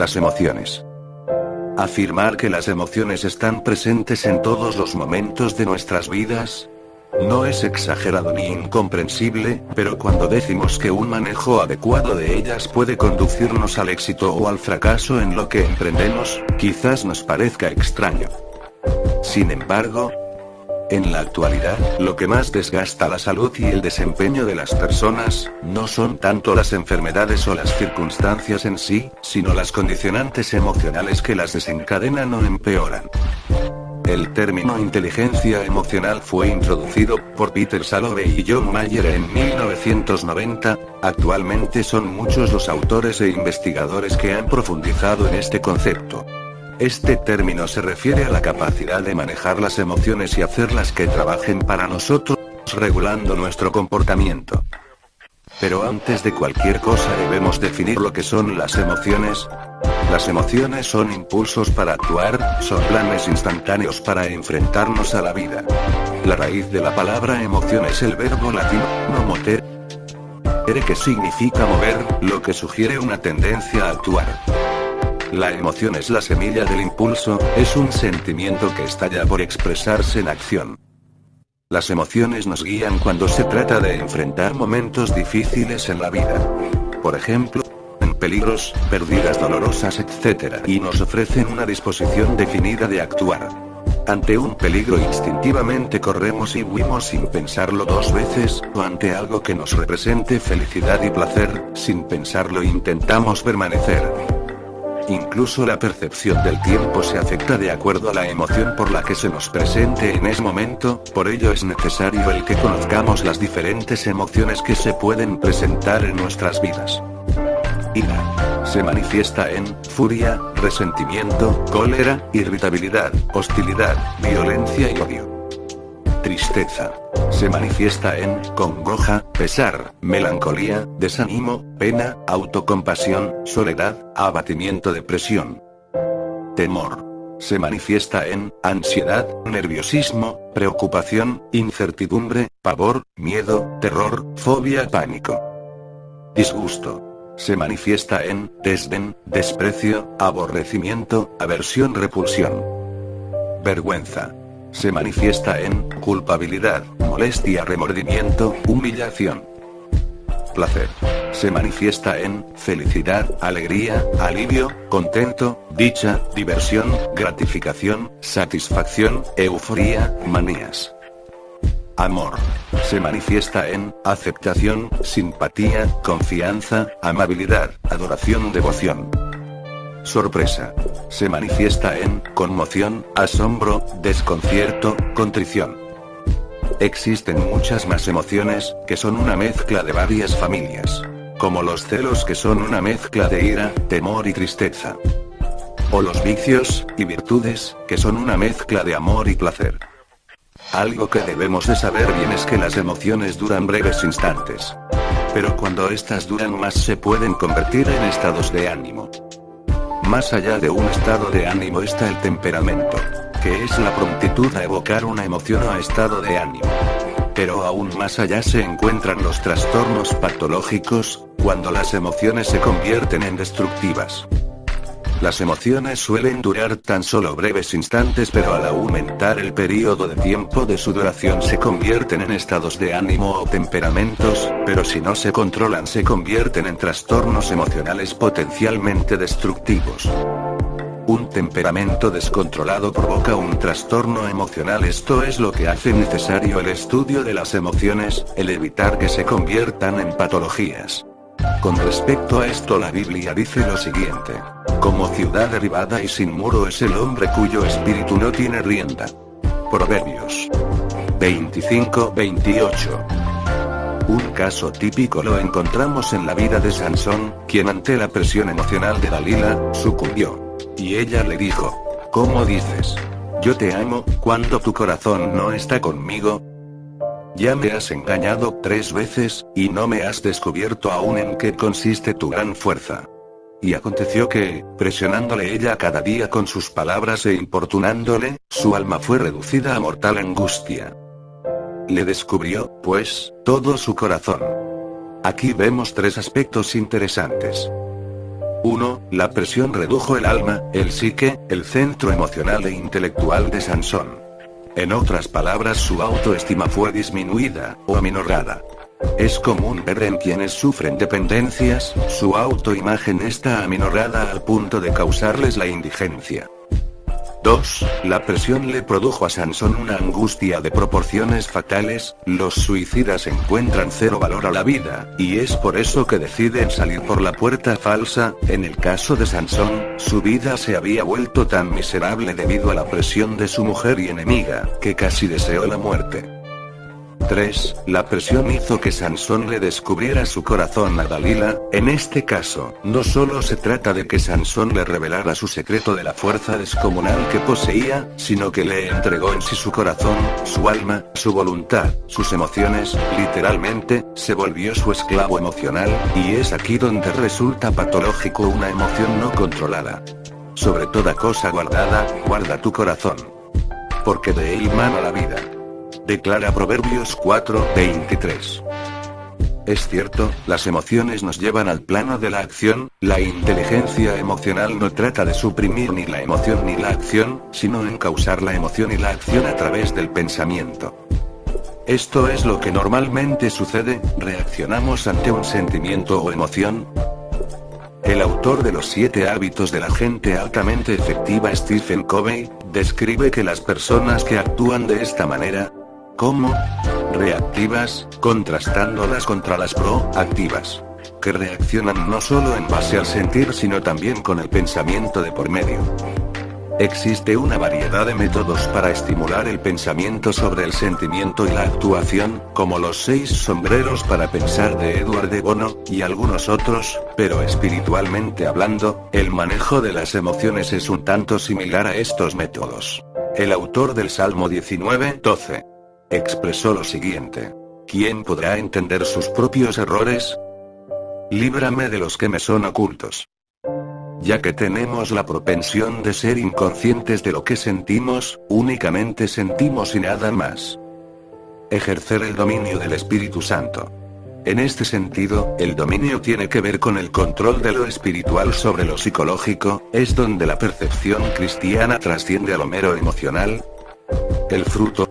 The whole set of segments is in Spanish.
Las emociones. Afirmar que las emociones están presentes en todos los momentos de nuestras vidas no es exagerado ni incomprensible, pero cuando decimos que un manejo adecuado de ellas puede conducirnos al éxito o al fracaso en lo que emprendemos, quizás nos parezca extraño. Sin embargo, en la actualidad, lo que más desgasta la salud y el desempeño de las personas, no son tanto las enfermedades o las circunstancias en sí, sino las condicionantes emocionales que las desencadenan o empeoran. El término inteligencia emocional fue introducido por Peter Salovey y John Mayer en 1990, actualmente son muchos los autores e investigadores que han profundizado en este concepto. Este término se refiere a la capacidad de manejar las emociones y hacerlas que trabajen para nosotros, regulando nuestro comportamiento. Pero antes de cualquier cosa debemos definir lo que son las emociones. Las emociones son impulsos para actuar, son planes instantáneos para enfrentarnos a la vida. La raíz de la palabra emoción es el verbo latino motere, que significa mover, lo que sugiere una tendencia a actuar. La emoción es la semilla del impulso, es un sentimiento que estalla por expresarse en acción. Las emociones nos guían cuando se trata de enfrentar momentos difíciles en la vida. Por ejemplo, en peligros, pérdidas dolorosas, etc. Y nos ofrecen una disposición definida de actuar. Ante un peligro instintivamente corremos y huimos sin pensarlo dos veces, o ante algo que nos represente felicidad y placer, sin pensarlo intentamos permanecer. Incluso la percepción del tiempo se afecta de acuerdo a la emoción por la que se nos presente en ese momento, por ello es necesario el que conozcamos las diferentes emociones que se pueden presentar en nuestras vidas. Ira. Se manifiesta en furia, resentimiento, cólera, irritabilidad, hostilidad, violencia y odio. Tristeza. Se manifiesta en congoja, pesar, melancolía, desánimo, pena, autocompasión, soledad, abatimiento, depresión. Temor. Se manifiesta en ansiedad, nerviosismo, preocupación, incertidumbre, pavor, miedo, terror, fobia, pánico. Disgusto. Se manifiesta en desdén, desprecio, aborrecimiento, aversión, repulsión. Vergüenza. Se manifiesta en culpabilidad, molestia, remordimiento, humillación. Placer. Se manifiesta en felicidad, alegría, alivio, contento, dicha, diversión, gratificación, satisfacción, euforía, manías. Amor. Se manifiesta en aceptación, simpatía, confianza, amabilidad, adoración, devoción. Sorpresa. Se manifiesta en conmoción, asombro, desconcierto, contrición. Existen muchas más emociones, que son una mezcla de varias familias. Como los celos, que son una mezcla de ira, temor y tristeza. O los vicios y virtudes, que son una mezcla de amor y placer. Algo que debemos de saber bien es que las emociones duran breves instantes. Pero cuando estas duran más se pueden convertir en estados de ánimo. Más allá de un estado de ánimo está el temperamento, que es la prontitud a evocar una emoción o estado de ánimo. Pero aún más allá se encuentran los trastornos patológicos, cuando las emociones se convierten en destructivas. Las emociones suelen durar tan solo breves instantes, pero al aumentar el periodo de tiempo de su duración se convierten en estados de ánimo o temperamentos, pero si no se controlan se convierten en trastornos emocionales potencialmente destructivos. Un temperamento descontrolado provoca un trastorno emocional. Esto es lo que hace necesario el estudio de las emociones, el evitar que se conviertan en patologías. Con respecto a esto, la Biblia dice lo siguiente: como ciudad derribada y sin muro es el hombre cuyo espíritu no tiene rienda. Proverbios 25-28. Un caso típico lo encontramos en la vida de Sansón, quien ante la presión emocional de Dalila, sucumbió. Y ella le dijo: ¿cómo dices? Yo te amo, cuando tu corazón no está conmigo. Ya me has engañado 3 veces, y no me has descubierto aún en qué consiste tu gran fuerza. Y aconteció que, presionándole ella cada día con sus palabras e importunándole, su alma fue reducida a mortal angustia. Le descubrió, pues, todo su corazón. Aquí vemos 3 aspectos interesantes. 1. La presión redujo el alma, el psique, el centro emocional e intelectual de Sansón. En otras palabras, su autoestima fue disminuida, o aminorada. Es común ver en quienes sufren dependencias, su autoimagen está aminorada al punto de causarles la indigencia. 2. La presión le produjo a Sansón una angustia de proporciones fatales. Los suicidas encuentran cero valor a la vida, y es por eso que deciden salir por la puerta falsa. En el caso de Sansón, su vida se había vuelto tan miserable debido a la presión de su mujer y enemiga, que casi deseó la muerte. 3. La presión hizo que Sansón le descubriera su corazón a Dalila. En este caso, no solo se trata de que Sansón le revelara su secreto de la fuerza descomunal que poseía, sino que le entregó en sí su corazón, su alma, su voluntad, sus emociones. Literalmente, se volvió su esclavo emocional, y es aquí donde resulta patológico una emoción no controlada. Sobre toda cosa guardada, guarda tu corazón, porque de él mana la vida. Declara Proverbios 4:23. Es cierto, las emociones nos llevan al plano de la acción. La inteligencia emocional no trata de suprimir ni la emoción ni la acción, sino en causar la emoción y la acción a través del pensamiento. Esto es lo que normalmente sucede, reaccionamos ante un sentimiento o emoción. El autor de los 7 hábitos de la gente altamente efectiva, Stephen Covey, describe que las personas que actúan de esta manera, como reactivas, contrastándolas contra las proactivas, que reaccionan no solo en base al sentir sino también con el pensamiento de por medio. Existe una variedad de métodos para estimular el pensamiento sobre el sentimiento y la actuación, como los 6 sombreros para pensar de Edward de Bono, y algunos otros, pero espiritualmente hablando, el manejo de las emociones es un tanto similar a estos métodos. El autor del Salmo 19:12 expresó lo siguiente: ¿quién podrá entender sus propios errores? Líbrame de los que me son ocultos. Ya que tenemos la propensión de ser inconscientes de lo que sentimos, únicamente sentimos y nada más. Ejercer el dominio del Espíritu Santo. En este sentido, el dominio tiene que ver con el control de lo espiritual sobre lo psicológico, es donde la percepción cristiana trasciende a lo mero emocional. El fruto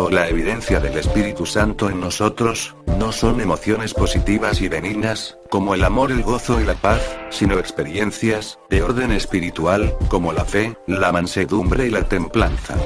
o la evidencia del Espíritu Santo en nosotros, no son emociones positivas y benignas, como el amor, el gozo y la paz, sino experiencias, de orden espiritual, como la fe, la mansedumbre y la templanza.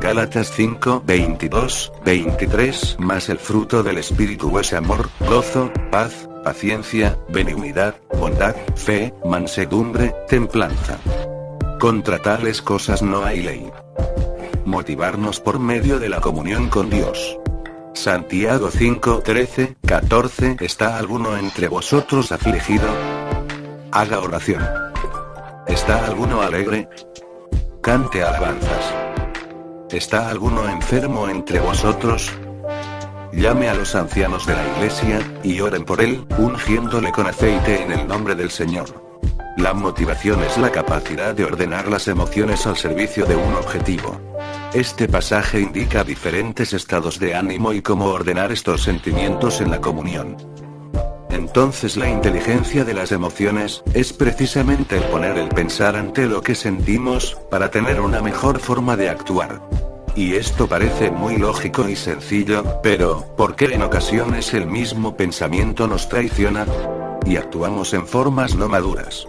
Gálatas 5:22-23. Más el fruto del Espíritu es amor, gozo, paz, paciencia, benignidad, bondad, fe, mansedumbre, templanza. Contra tales cosas no hay ley. Motivarnos por medio de la comunión con Dios. Santiago 5:13-14. ¿Está alguno entre vosotros afligido? Haga oración. ¿Está alguno alegre? Cante alabanzas. ¿Está alguno enfermo entre vosotros? Llame a los ancianos de la iglesia, y oren por él, ungiéndole con aceite en el nombre del Señor. La motivación es la capacidad de ordenar las emociones al servicio de un objetivo. Este pasaje indica diferentes estados de ánimo y cómo ordenar estos sentimientos en la comunión. Entonces la inteligencia de las emociones, es precisamente el poner el pensar ante lo que sentimos, para tener una mejor forma de actuar. Y esto parece muy lógico y sencillo, pero, ¿por qué en ocasiones el mismo pensamiento nos traiciona? Y actuamos en formas no maduras.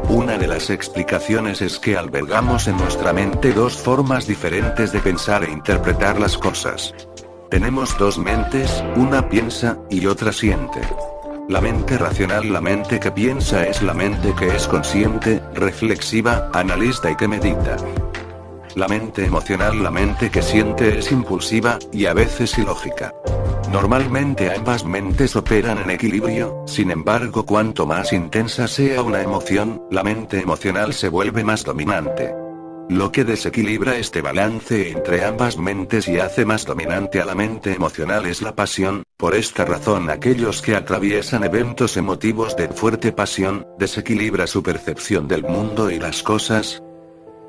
Una de las explicaciones es que albergamos en nuestra mente 2 formas diferentes de pensar e interpretar las cosas. Tenemos 2 mentes, una piensa, y otra siente. La mente racional, la mente que piensa, es la mente que es consciente, reflexiva, analista y que medita. La mente emocional, la mente que siente, es impulsiva, y a veces ilógica. Normalmente ambas mentes operan en equilibrio, sin embargo, cuanto más intensa sea una emoción, la mente emocional se vuelve más dominante. Lo que desequilibra este balance entre ambas mentes y hace más dominante a la mente emocional es la pasión. Por esta razón, aquellos que atraviesan eventos emotivos de fuerte pasión, desequilibra su percepción del mundo y las cosas.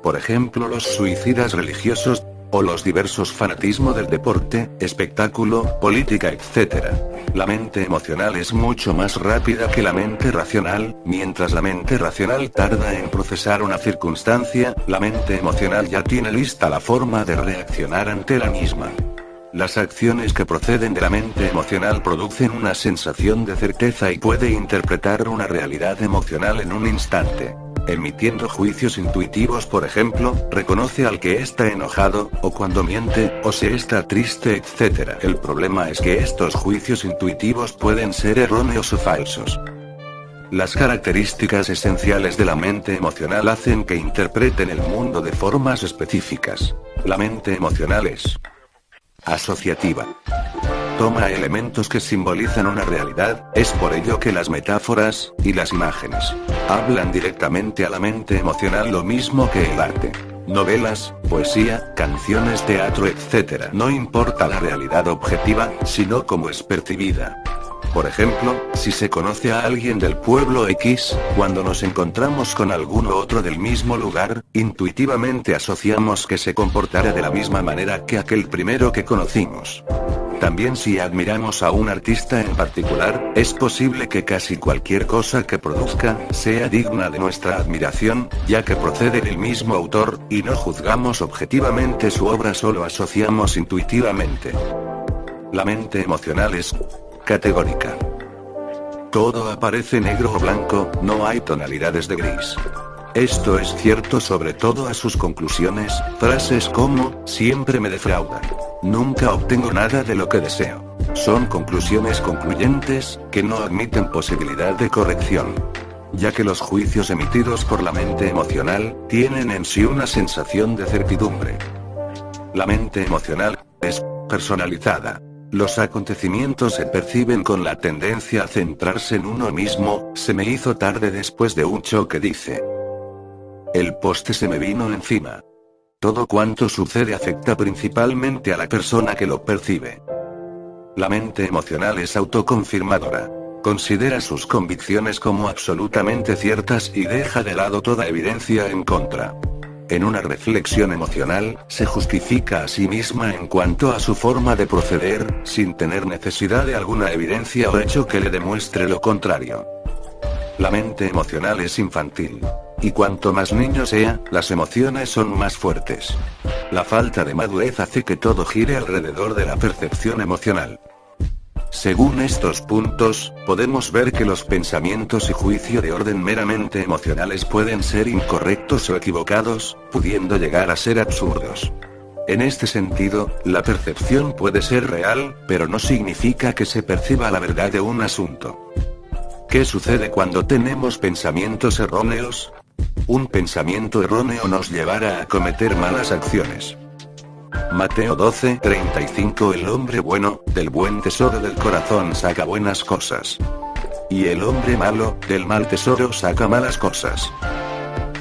Por ejemplo, los suicidas religiosos, o los diversos fanatismos del deporte, espectáculo, política, etc. La mente emocional es mucho más rápida que la mente racional. Mientras la mente racional tarda en procesar una circunstancia, la mente emocional ya tiene lista la forma de reaccionar ante la misma. Las acciones que proceden de la mente emocional producen una sensación de certeza y puede interpretar una realidad emocional en un instante. Emitiendo juicios intuitivos, por ejemplo, reconoce al que está enojado, o cuando miente, o si está triste, etc. El problema es que estos juicios intuitivos pueden ser erróneos o falsos. Las características esenciales de la mente emocional hacen que interpreten el mundo de formas específicas. La mente emocional es asociativa. Toma elementos que simbolizan una realidad, es por ello que las metáforas y las imágenes hablan directamente a la mente emocional, lo mismo que el arte. Novelas, poesía, canciones, teatro, etc. No importa la realidad objetiva, sino cómo es percibida. Por ejemplo, si se conoce a alguien del pueblo X, cuando nos encontramos con alguno otro del mismo lugar, intuitivamente asociamos que se comportará de la misma manera que aquel primero que conocimos. También si admiramos a un artista en particular, es posible que casi cualquier cosa que produzca, sea digna de nuestra admiración, ya que procede del mismo autor, y no juzgamos objetivamente su obra, solo asociamos intuitivamente. La mente emocional es categórica. Todo aparece negro o blanco, no hay tonalidades de gris. Esto es cierto sobre todo a sus conclusiones, frases como, siempre me defraudan. Nunca obtengo nada de lo que deseo. Son conclusiones concluyentes, que no admiten posibilidad de corrección. Ya que los juicios emitidos por la mente emocional, tienen en sí una sensación de certidumbre. La mente emocional es personalizada. Los acontecimientos se perciben con la tendencia a centrarse en uno mismo. Se me hizo tarde después de un choque, dice. El poste se me vino encima. Todo cuanto sucede afecta principalmente a la persona que lo percibe. La mente emocional es autoconfirmadora. Considera sus convicciones como absolutamente ciertas y deja de lado toda evidencia en contra. En una reflexión emocional, se justifica a sí misma en cuanto a su forma de proceder, sin tener necesidad de alguna evidencia o hecho que le demuestre lo contrario. La mente emocional es infantil. Y cuanto más niño sea, las emociones son más fuertes. La falta de madurez hace que todo gire alrededor de la percepción emocional. Según estos puntos, podemos ver que los pensamientos y juicio de orden meramente emocionales pueden ser incorrectos o equivocados, pudiendo llegar a ser absurdos. En este sentido, la percepción puede ser real, pero no significa que se perciba la verdad de un asunto. ¿Qué sucede cuando tenemos pensamientos erróneos? Un pensamiento erróneo nos llevará a cometer malas acciones. Mateo 12:35 El hombre bueno, del buen tesoro del corazón saca buenas cosas. Y el hombre malo, del mal tesoro saca malas cosas.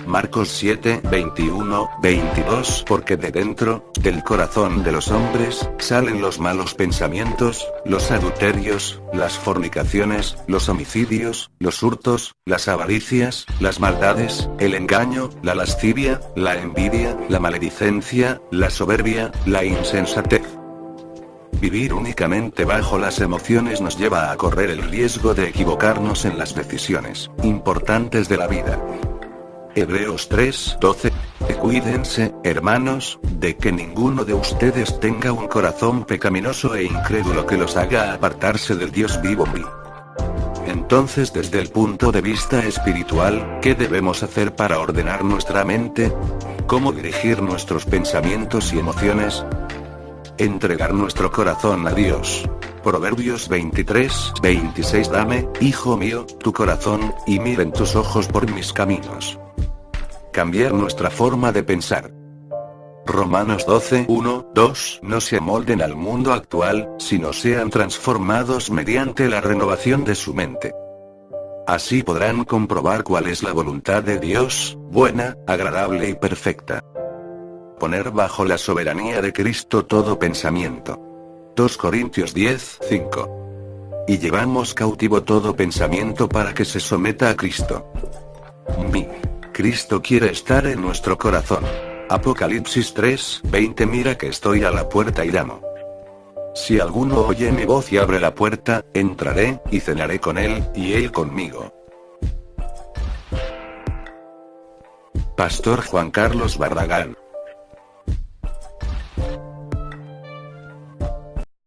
Marcos 7:21-22 Porque de dentro, del corazón de los hombres, salen los malos pensamientos, los adulterios, las fornicaciones, los homicidios, los hurtos, las avaricias, las maldades, el engaño, la lascivia, la envidia, la maledicencia, la soberbia, la insensatez. Vivir únicamente bajo las emociones nos lleva a correr el riesgo de equivocarnos en las decisiones importantes de la vida. Hebreos 3:12. Cuídense, hermanos, de que ninguno de ustedes tenga un corazón pecaminoso e incrédulo que los haga apartarse del Dios vivo. Entonces, desde el punto de vista espiritual, ¿qué debemos hacer para ordenar nuestra mente? ¿Cómo dirigir nuestros pensamientos y emociones? Entregar nuestro corazón a Dios. Proverbios 23:26 Dame, hijo mío, tu corazón, y miren tus ojos por mis caminos. Cambiar nuestra forma de pensar. Romanos 12:1-2 No se amolden al mundo actual, sino sean transformados mediante la renovación de su mente. Así podrán comprobar cuál es la voluntad de Dios, buena, agradable y perfecta. Poner bajo la soberanía de Cristo todo pensamiento. 2 Corintios 10:5. Y llevamos cautivo todo pensamiento para que se someta a Cristo. Cristo quiere estar en nuestro corazón. Apocalipsis 3:20 Mira que estoy a la puerta y llamo. Si alguno oye mi voz y abre la puerta, entraré, y cenaré con él, y él conmigo. Pastor Juan Carlos Barragán.